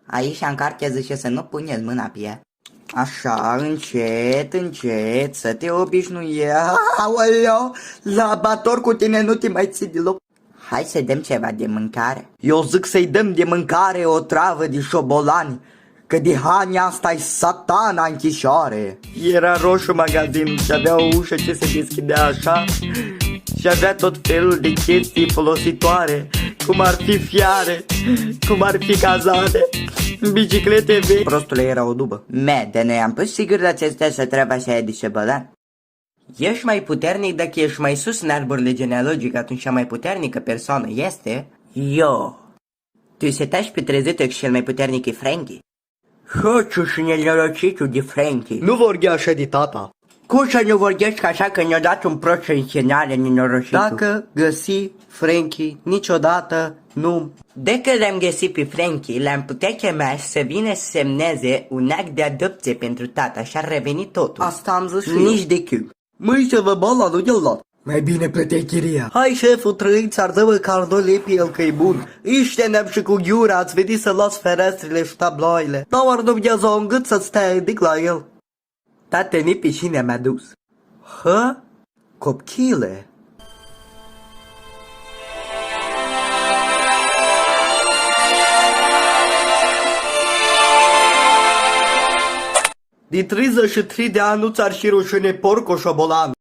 Aici în carte zice să nu puneți mâna pe ea. Așa, încet, încet, să te obișnuiești. Aoleo, la abator cu tine nu te mai ții deloc. Hai să dăm ceva de mâncare. Eu zic să-i dăm de mâncare o travă de șobolani, că de Hania asta-i satana în chișoare. Era roșu magazinul și avea o ușă ce se deschidea așa și avea tot felul de chestii folositoare, cum ar fi fiare, cum ar fi cazane, biciclete vechi. Prostule, era o dubă. De noi am pus sigur de acestea să treaba așa de șobolan. Ești mai puternic dacă ești mai sus în arborele genealogic, atunci cea mai puternică persoană este eu. Tu se tași pe trezită că cel mai puternic e Frankie. Hoțu și nenorocitul de Frankie. Nu vorbi așa de tata. Cum să nu vorbești așa că ne-a dat un prost înșenare nenorocitul? Dacă găsi Frankie, niciodată nu... De când l-am găsit pe Frankie, l-am putea chema să vină să semneze un act de adopție pentru tata și ar reveni totul. Asta am zis și Nici de cum. Măi, ce vă bala, nu i-l luat. Mai bine plăteai chiria. Hai, șeful, trăiți, ar dă-mă cardole pe el, că-i bun. Iște-ne-am și cu ghiura, ați venit să luați ferestrele și tabloile. Dar ar Dumnezeu un gât să-ți stai ridic la el. Tată, ni pe cine mi-a dus? Hă? Copchile. De 33 de ani nu ți-ar și rușine porco șobolan.